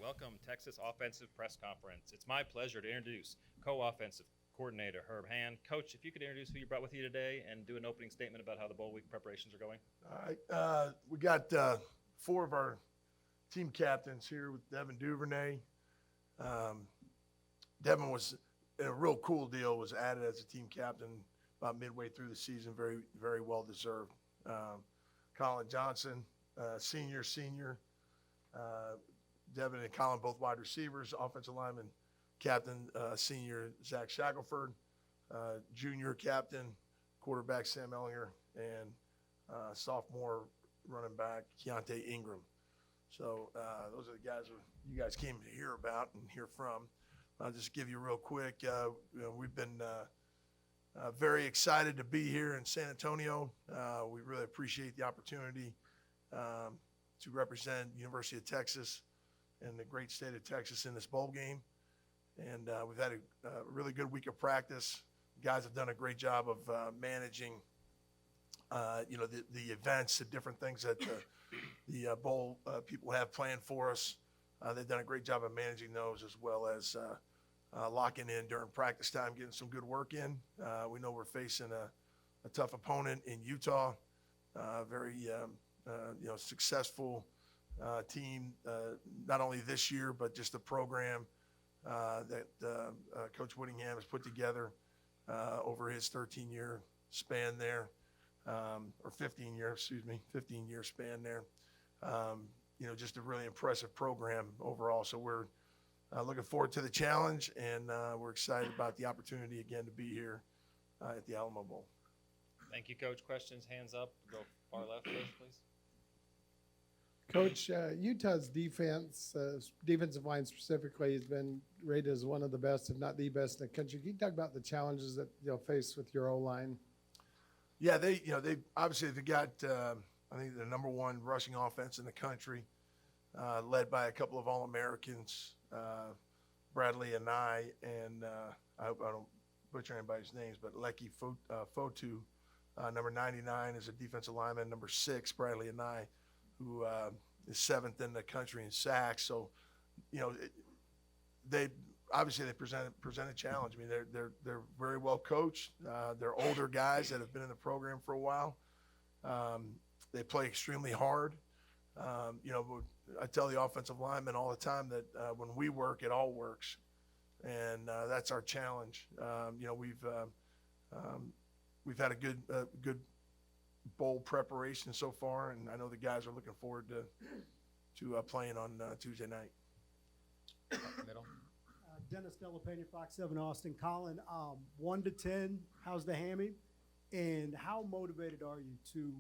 Welcome, Texas Offensive Press Conference. It's my pleasure to introduce co-offensive coordinator Herb Hand. Coach, if you could introduce who you brought with you today and do an opening statement about how the bowl week preparations are going. All right. We got four of our team captains here with Devin Duvernay. Devin was in a real cool deal, was added as a team captain about midway through the season, very, very well deserved. Colin Johnson, senior. Devin and Colin, both wide receivers, offensive lineman, captain, senior Zach Shackelford, junior captain, quarterback Sam Ellinger, and sophomore running back Keontae Ingram. So those are the guys you guys came to hear about and hear from. I'll just give you real quick. We've been very excited to be here in San Antonio. We really appreciate the opportunity to represent University of Texas and the great state of Texas in this bowl game. And we've had a really good week of practice. The guys have done a great job of managing, the events and different things that the bowl people have planned for us. They've done a great job of managing those, as well as locking in during practice time, getting some good work in. We know we're facing a tough opponent in Utah, very successful team, not only this year, but just the program that Coach Whittingham has put together over his 13-year span there, or 15-year span there. Just a really impressive program overall. So we're looking forward to the challenge, and we're excited about the opportunity again to be here at the Alamo Bowl. Thank you, Coach. Questions, hands up. Go far left first, please. Coach, Utah's defensive line specifically, has been rated as one of the best, if not the best in the country. Can you talk about the challenges that they'll face with your O-line? Yeah, they obviously they got I think the number one rushing offense in the country, led by a couple of All-Americans, Bradley and I hope I don't butcher anybody's names, but Leki Fotu, number 99 is a defensive lineman, number 6, Bradley and I, who is 7th in the country in sacks. So, they present a challenge. I mean, they're very well coached. They're older guys that have been in the program for a while. They play extremely hard. I tell the offensive linemen all the time that when we work, it all works, and that's our challenge. We've had a good bowl preparation so far, and I know the guys are looking forward to playing on Tuesday night. Middle. Dennis Delapena, Fox 7 Austin. Colin, 1 to 10, how's the hammy? And how motivated are you to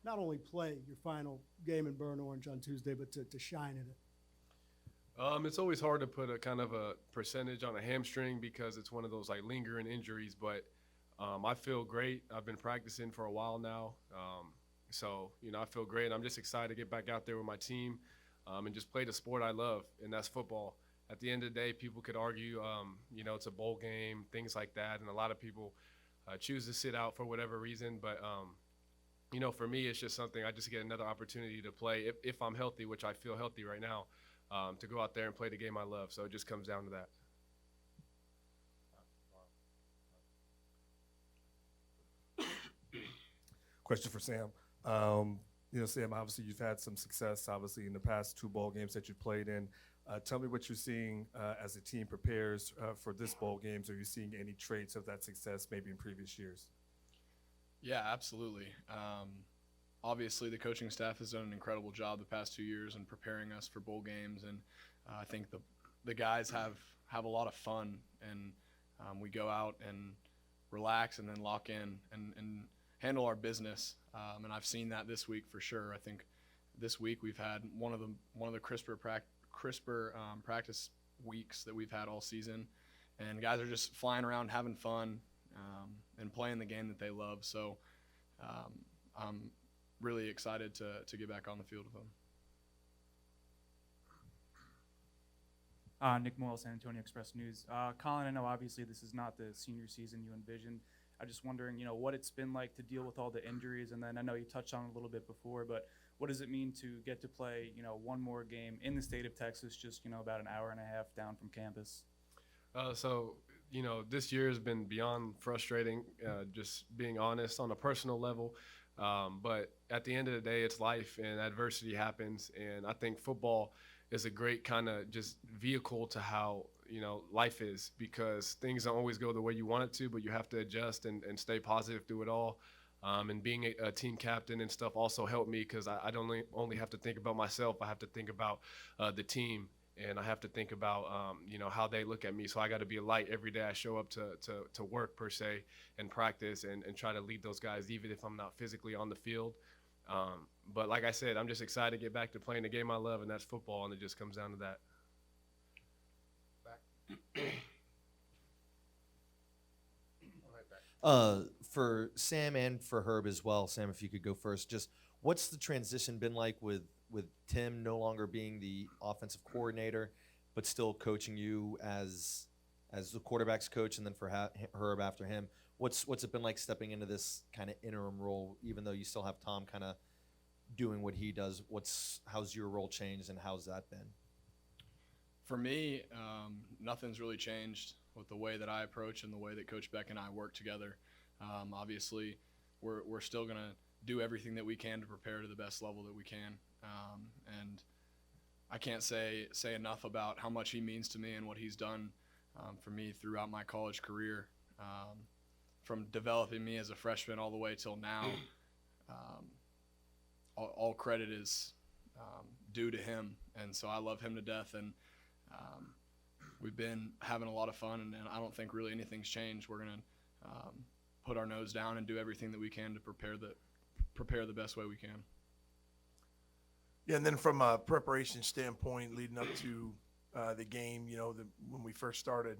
not only play your final game in Burnt Orange on Tuesday, but to shine in it? It's always hard to put a kind of a percentage on a hamstring because it's one of those like lingering injuries, but I feel great. I've been practicing for a while now. So I feel great. I'm just excited to get back out there with my team and just play the sport I love, and that's football. At the end of the day, people could argue, it's a bowl game, things like that, and a lot of people choose to sit out for whatever reason. But, for me, it's just something I just get another opportunity to play if I'm healthy, which I feel healthy right now, to go out there and play the game I love. So it just comes down to that. Question for Sam. Sam, obviously you've had some success, obviously, in the past 2 bowl games that you've played in. Tell me what you're seeing as the team prepares for this bowl games. Are you seeing any traits of that success maybe in previous years? Yeah, absolutely. Obviously, the coaching staff has done an incredible job the past 2 years in preparing us for bowl games, and I think the guys have a lot of fun, and we go out and relax and then lock in and handle our business. And I've seen that this week for sure. I think this week we've had one of the crisper practice weeks that we've had all season, and guys are just flying around having fun and playing the game that they love. So I'm really excited to get back on the field with them. Nick Moyle, San Antonio Express News. Colin, I know obviously this is not the senior season you envisioned. I'm just wondering, what it's been like to deal with all the injuries, and then I know you touched on it a little bit before, but what does it mean to get to play, one more game in the state of Texas, just, about an hour and a half down from campus? This year has been beyond frustrating, just being honest on a personal level. But at the end of the day, it's life and adversity happens. And I think football is a great kind of just vehicle to how, life is, because things don't always go the way you want it to, but you have to adjust and stay positive through it all. And being a team captain and stuff also helped me, because I don't only have to think about myself. I have to think about the team, and I have to think about how they look at me. So I got to be a light every day I show up to work, per se, and practice and try to lead those guys, even if I'm not physically on the field. But like I said, I'm just excited to get back to playing the game I love, and that's football, and it just comes down to that. For Sam and for Herb as well. Sam, if you could go first, just what's the transition been like with Tim no longer being the offensive coordinator, but still coaching you as the quarterback's coach, and then for Herb after him, what's it been like stepping into this kind of interim role, even though you still have Tom kind of doing what he does? How's your role changed, and how's that been? For me, nothing's really changed with the way that I approach and the way that Coach Beck and I work together. Obviously, we're still going to do everything that we can to prepare to the best level that we can. And I can't say enough about how much he means to me and what he's done for me throughout my college career, from developing me as a freshman all the way till now. All credit is due to him, and so I love him to death. And we've been having a lot of fun, and I don't think really anything's changed. We're going to put our nose down and do everything that we can to prepare the best way we can. Yeah, and then from a preparation standpoint, leading up to the game, when we first started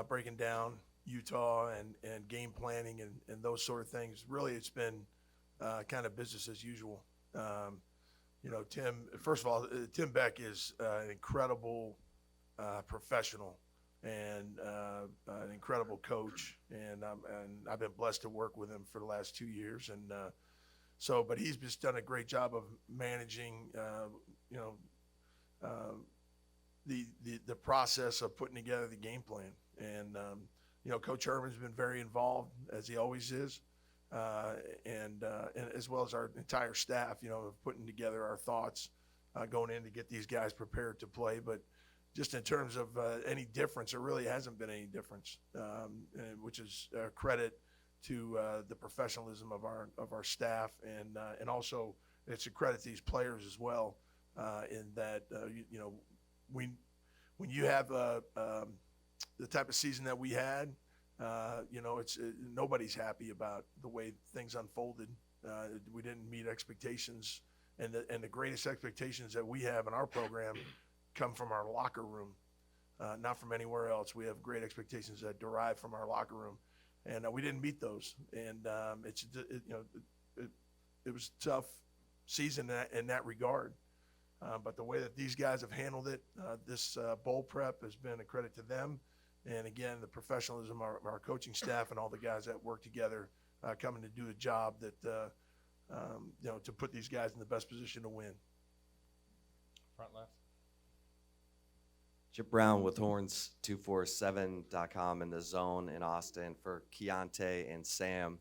breaking down Utah and game planning and those sort of things, really it's been kind of business as usual. Tim, first of all, Tim Beck is an incredible professional and an incredible coach, and I've been blessed to work with him for the last 2 years, and but he's just done a great job of managing, the process of putting together the game plan, and Coach Herman's been very involved, as he always is, and as well as our entire staff, of putting together our thoughts going in to get these guys prepared to play, but. Just in terms of any difference, there really hasn't been any difference, which is credit to the professionalism of our staff, and also it's a credit to these players as well. In that when you have the type of season that we had, nobody's happy about the way things unfolded. We didn't meet expectations, and the greatest expectations that we have in our program come from our locker room, not from anywhere else. We have great expectations that derive from our locker room, and we didn't meet those. And it was a tough season in that regard. But the way that these guys have handled it, this bowl prep has been a credit to them. And again, the professionalism of our coaching staff and all the guys that work together, coming to do a job that to put these guys in the best position to win. Front left. Chip Brown with Horns247.com in the zone in Austin for Keontae and Sam.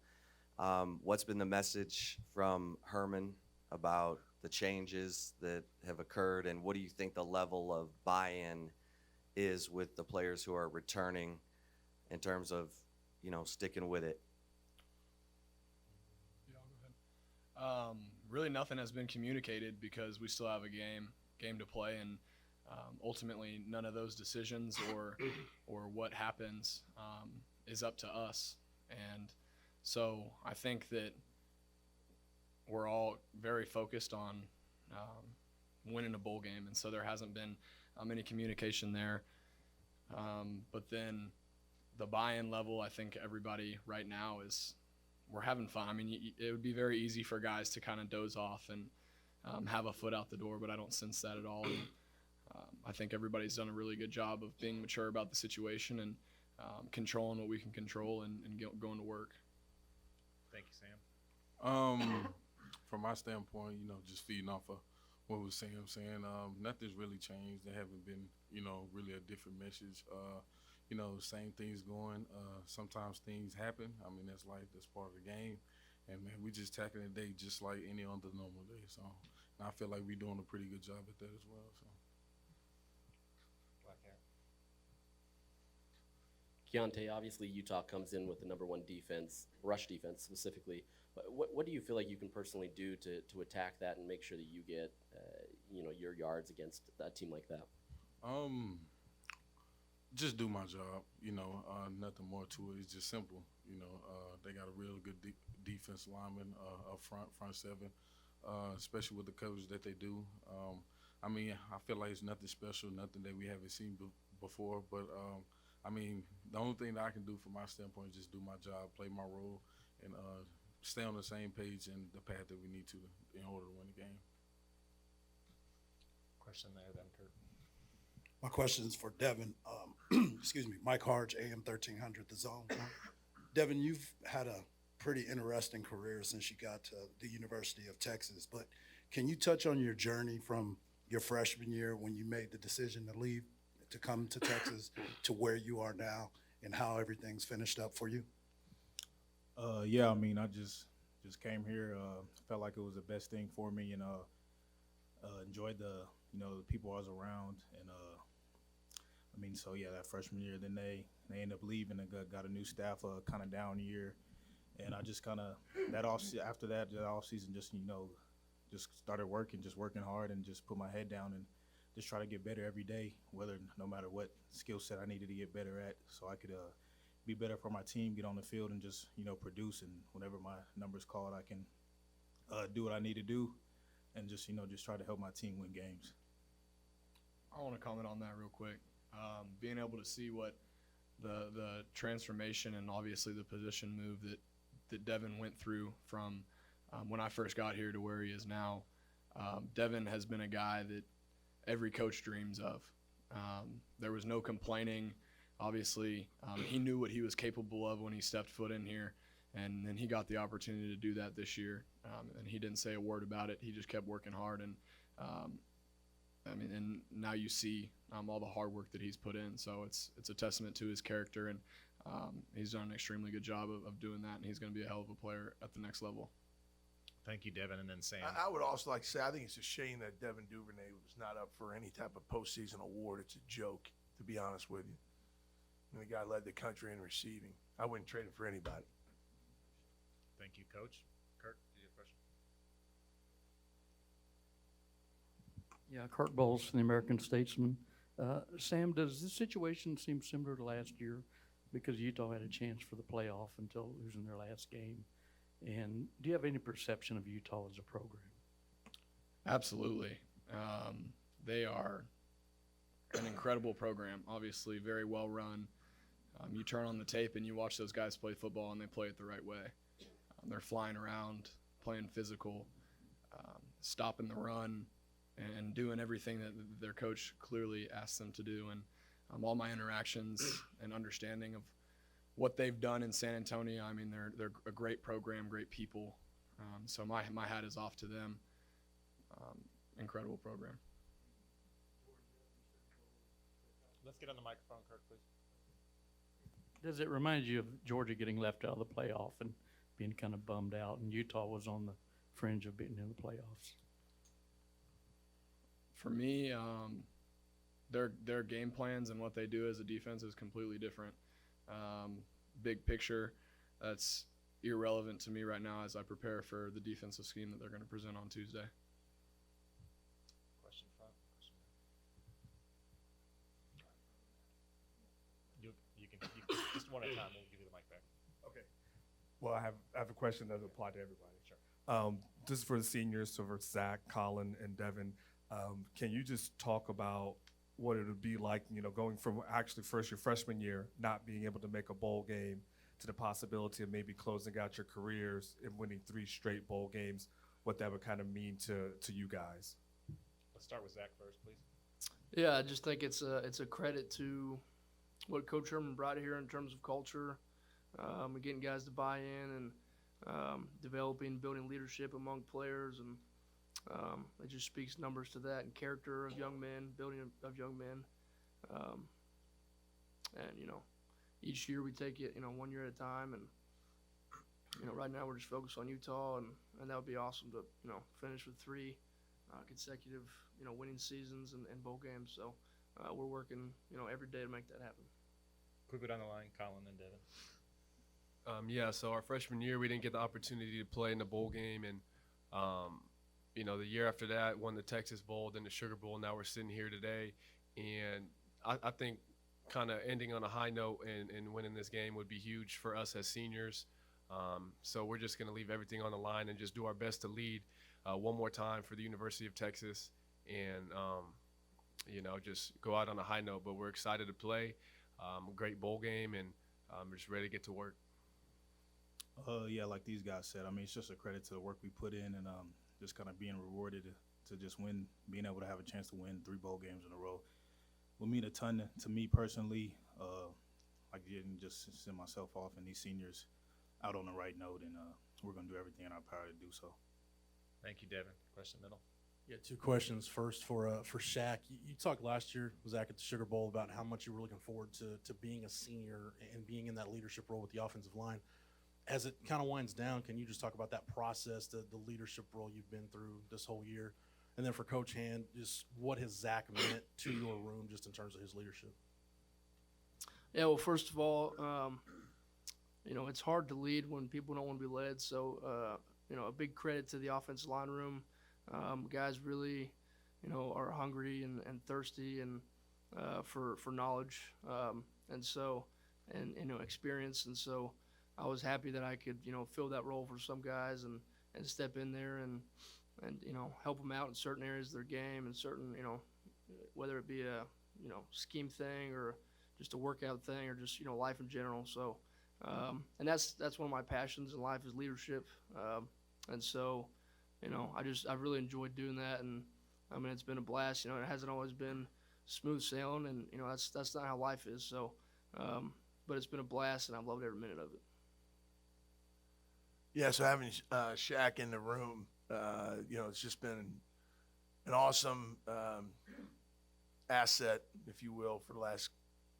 What's been the message from Herman about the changes that have occurred, and what do you think the level of buy-in is with the players who are returning in terms of, sticking with it? Yeah, I'll go ahead. Really nothing has been communicated because we still have a game to play, and ultimately none of those decisions or what happens is up to us. And so I think that we're all very focused on winning a bowl game, and so there hasn't been any communication there. But then the buy-in level, I think everybody right now we're having fun. I mean, it would be very easy for guys to kind of doze off and have a foot out the door, but I don't sense that at all. And, I think everybody's done a really good job of being mature about the situation and controlling what we can control and going to work. Thank you, Sam. from my standpoint, just feeding off of what was Sam saying, nothing's really changed. There haven't been, really a different message. Same things going. Sometimes things happen. I mean, that's life. That's part of the game. And man, we just tackling the day just like any other normal day. So, and I feel like we're doing a pretty good job at that as well. So. Black hair. Keontae, obviously Utah comes in with the #1 defense, rush defense specifically. What do you feel like you can personally do to attack that and make sure that you get your yards against a team like that? Just do my job. Nothing more to it. It's just simple. They got a real good defense lineman up front seven, especially with the coverage that they do. I feel like it's nothing special, nothing that we haven't seen before. But the only thing that I can do from my standpoint is just do my job, play my role, and stay on the same page and the path that we need to in order to win the game. Question there then, Kurt. My question is for Devin. Excuse me, Mike Harge, AM 1300, The Zone. Devin, you've had a pretty interesting career since you got to the University of Texas, but can you touch on your journey from your freshman year when you made the decision to leave to come to Texas to where you are now and how everything's finished up for you? Yeah, I just came here, felt like it was the best thing for me, and enjoyed the people I was around, and so yeah, that freshman year, then they ended up leaving and got a new staff, kind of down year, and I just kind of after that off season, just started working hard, and just put my head down and just try to get better every day, no matter what skill set I needed to get better at, so I could be better for my team, get on the field, and just produce, and whenever my number's called, I can do what I need to do, and just try to help my team win games. I want to comment on that real quick. Being able to see what the transformation and obviously the position move that Devin went through from when I first got here to where he is now. Devin has been a guy that every coach dreams of. There was no complaining. Obviously, he knew what he was capable of when he stepped foot in here, and then he got the opportunity to do that this year, and he didn't say a word about it. He just kept working hard, and and now you see all the hard work that he's put in. So it's a testament to his character, and he's done an extremely good job of doing that, and he's going to be a hell of a player at the next level. Thank you, Devin, and then Sam. I would also like to say I think it's a shame that Devin Duvernay was not up for any type of postseason award. It's a joke, to be honest with you. The guy led the country in receiving. I wouldn't trade him for anybody. Thank you, Coach. Kurt, do you have a question? Yeah, Kurt Bowles from the American Statesman. Sam, does this situation seem similar to last year? Because Utah had a chance for the playoff until losing their last game. And do you have any perception of Utah as a program? Absolutely. They are an incredible program, obviously very well run. You turn on the tape and you watch those guys play football, and they play it the right way. They're flying around, playing physical, stopping the run, and doing everything that their coach clearly asked them to do. And all my interactions and understanding of what they've done in San Antonio, they're a great program, great people. So my hat is off to them. Incredible program. Let's get on the microphone, Kurt, please. Does it remind you of Georgia getting left out of the playoff and being kind of bummed out, and Utah was on the fringe of being in the playoffs? For me, their game plans and what they do as a defense is completely different. Big picture, that's irrelevant to me right now as I prepare for the defensive scheme that they're going to present on Tuesday. Question front. Question you can just one at a time. We'll give you the mic back. Okay. Well, I have a question that will apply to everybody. Sure. This is for the seniors, so for Zach, Colin, and Devin. Can you just talk about what it would be like, going from actually first your freshman year, not being able to make a bowl game, to the possibility of maybe closing out your careers and winning 3 straight bowl games, what that would kind of mean to you guys? Let's start with Zach first, please. Yeah, I just think it's a credit to what Coach Herman brought here in terms of culture, getting guys to buy in, and developing, building leadership among players, and it just speaks numbers to that and character of young men, building of young men. And each year we take it 1 year at a time, and right now we're just focused on Utah, and that would be awesome to finish with 3 consecutive winning seasons and bowl games. So we're working every day to make that happen. Quickly down the line, Colin and Devin. Yeah, so our freshman year, we didn't get the opportunity to play in the bowl game. And, the year after that, won the Texas Bowl, then the Sugar Bowl. Now we're sitting here today. And I think kind of ending on a high note and winning this game would be huge for us as seniors. So we're just going to leave everything on the line and just do our best to lead one more time for the University of Texas and, just go out on a high note. But we're excited to play. A great bowl game, and we're just ready to get to work. Yeah, like these guys said, I mean, it's just a credit to the work we put in and just kind of being rewarded to just win, being able to have a chance to win 3 bowl games in a row will mean a ton to me personally. Like, didn't just send myself off and these seniors out on the right note, and we're going to do everything in our power to do so. Thank you, Devin. Question middle. Yeah, 2 questions. First for Shaq. You talked last year, Zach, at the Sugar Bowl about how much you were looking forward to being a senior and being in that leadership role with the offensive line. As it kind of winds down, can you just talk about that process, the leadership role you've been through this whole year? And then for Coach Hand, just what has Zach meant to your room just in terms of his leadership? Yeah, well, first of all, it's hard to lead when people don't want to be led. So, a big credit to the offensive line room. Guys really, are hungry and thirsty and for knowledge, and experience. And so I was happy that I could, fill that role for some guys and step in there and help them out in certain areas of their game and certain, whether it be a, scheme thing or just a workout thing or just, life in general. So, and that's one of my passions in life is leadership. And so, I really enjoyed doing that. And I mean, it's been a blast, it hasn't always been smooth sailing and, that's not how life is. So, but it's been a blast and I've loved every minute of it. Yeah, so having Shaq in the room, it's just been an awesome asset, if you will, for the last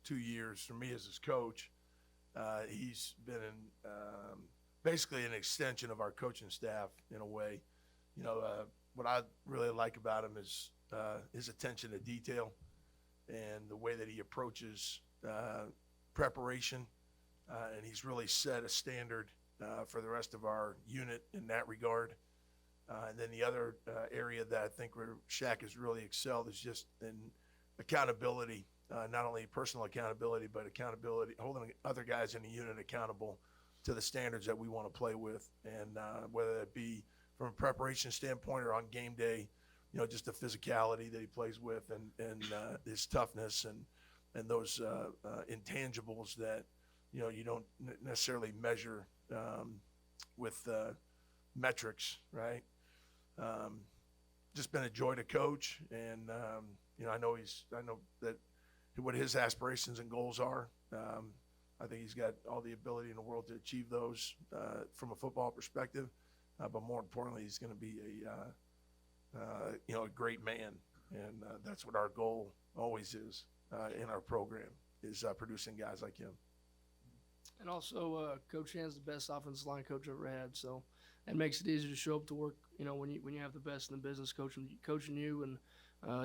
2 years for me as his coach. He's been basically an extension of our coaching staff in a way. What I really like about him is his attention to detail and the way that he approaches preparation. And he's really set a standard for the rest of our unit in that regard. And then the other area that I think where Shaq has really excelled is just in accountability, not only personal accountability, but accountability, holding other guys in the unit accountable to the standards that we want to play with. And whether that be from a preparation standpoint or on game day, just the physicality that he plays with and his toughness and those intangibles that, you don't necessarily measure with metrics, right? Just been a joy to coach, and I know that what his aspirations and goals are. I think he's got all the ability in the world to achieve those from a football perspective, but more importantly, he's going to be a great man, and that's what our goal always is in our program is producing guys like him. And also, Coach Hand's the best offensive line coach I've ever had, so it makes it easier to show up to work. When you have the best in the business coaching you and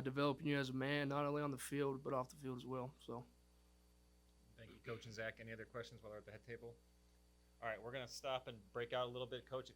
developing you as a man, not only on the field but off the field as well. So, thank you, Coach and Zach. Any other questions while we're at the head table? All right, we're gonna stop and break out a little bit, Coach. If